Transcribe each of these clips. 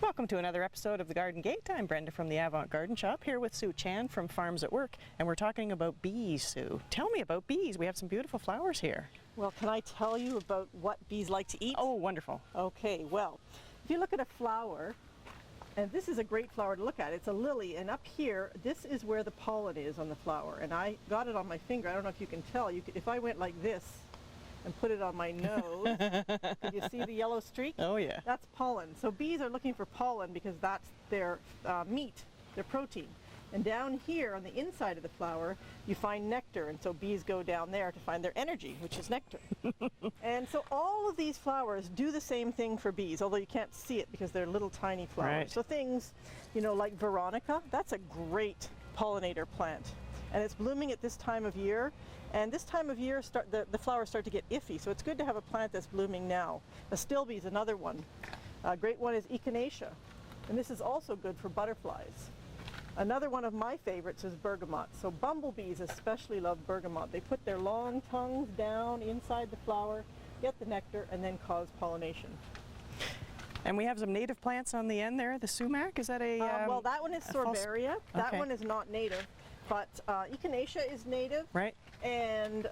Welcome to another episode of The Garden Gate. I'm Brenda from the Avant Garden Shop, here with Sue Chan from Farms at Work, and we're talking about bees. Sue, tell me about bees. We have some beautiful flowers here. Well, can I tell you about what bees like to eat? Oh, wonderful. Okay, well, if you look at a flower, and this is a great flower to look at. It's a lily, and up here, this is where the pollen is on the flower, and I got it on my finger. I don't know if you can tell. If I went like this and put it on my nose, could you see the yellow streak? Oh, yeah. That's pollen. So bees are looking for pollen because that's their meat, their protein. And down here on the inside of the flower, you find nectar, and so bees go down there to find their energy, which is nectar. And so all of these flowers do the same thing for bees, although you can't see it because they're little tiny flowers. Right. So things, you know, like Veronica, that's a great pollinator plant. And it's blooming at this time of year. And this time of year, the flowers start to get iffy, so it's good to have a plant that's blooming now. Astilbe is another one. A great one is Echinacea, and this is also good for butterflies. Another one of my favorites is bergamot. So bumblebees especially love bergamot. They put their long tongues down inside the flower, get the nectar, and then cause pollination. And we have some native plants on the end there. The sumac, is that a well, that one is Sorbaria. That Okay. one is not native. But Echinacea is native, right? And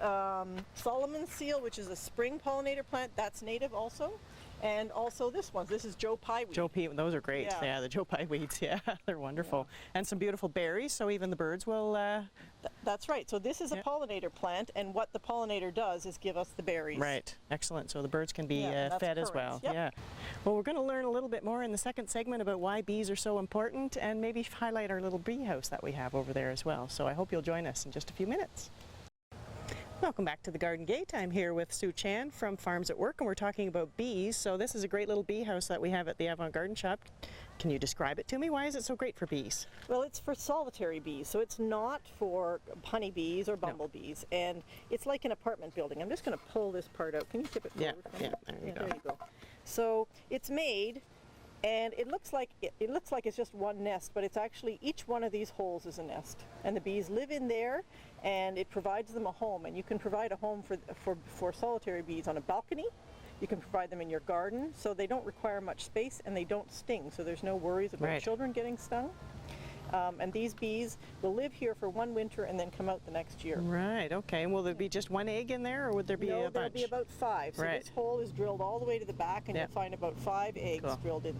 Solomon's seal, which is a spring pollinator plant, that's native also. And also this one. This is Joe Pyeweed. Joe Pye, those are great. Yeah, the Joe Pye weeds. Yeah, they're wonderful. Yeah. And some beautiful berries, so even the birds will. That's right. So this is a pollinator plant, and what the pollinator does is give us the berries. Right. Excellent. So the birds can be fed as well. Yep. Yeah. Well, we're going to learn a little bit more in the second segment about why bees are so important, and maybe highlight our little bee house that we have over there as well. So I hope you'll join us in just a few minutes. Welcome back to the Garden Gate. I'm here with Sue Chan from Farms at Work, and we're talking about bees. So this is a great little bee house that we have at the Avant Garden Shop. Can you describe it to me? Why is it so great for bees? Well, it's for solitary bees, so it's not for honeybees or bumblebees. No. And it's like an apartment building. I'm just going to pull this part out. Can you tip it forward? Yeah, there you go. There you go. So it's made, and it looks like it's just one nest, but it's actually each one of these holes is a nest, and the bees live in there, and it provides them a home. And you can provide a home for solitary bees on a balcony. You can provide them in your garden, so they don't require much space and they don't sting, so there's no worries about children getting stung. And these bees will live here for one winter and then come out the next year. Right, okay. And will there be just one egg in there, or would there be a bunch? No, there'll be about 5. So this hole is drilled all the way to the back, and you'll find about 5 eggs drilled in,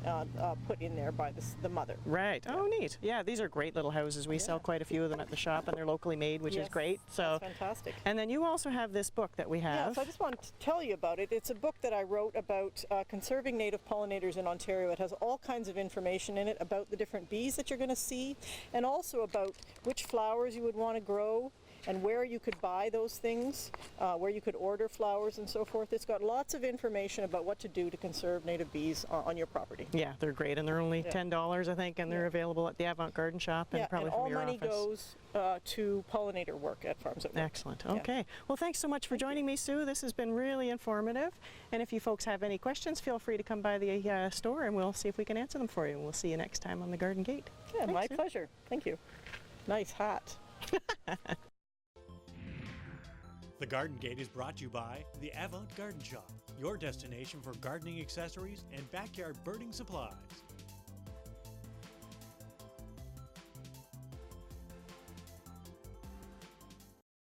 put in there by the mother. Right. Oh, neat. Yeah, these are great little houses. We sell quite a few of them at the shop, and they're locally made, which is great. So that's fantastic. And then you also have this book that we have. Yes, I just wanted to tell you about it. It's a book that I wrote about conserving native pollinators in Ontario. It has all kinds of information in it about the different bees that you're going to see, and also about which flowers you would want to grow and where you could buy those things, where you could order flowers and so forth. It's got lots of information about what to do to conserve native bees on your property. Yeah, they're great, and they're only $10, I think, and they're available at the Avant Garden Shop and probably from your office. And all money goes to pollinator work at Farms at Work. Excellent. Okay. Well, thanks so much for joining me, Sue. This has been really informative. And if you folks have any questions, feel free to come by the store, and we'll see if we can answer them for you. And we'll see you next time on the Garden Gate. Yeah, thanks, my Sue. pleasure. Thank you. Nice hat. The Garden Gate is brought to you by the Avant Garden Shop, your destination for gardening accessories and backyard birding supplies.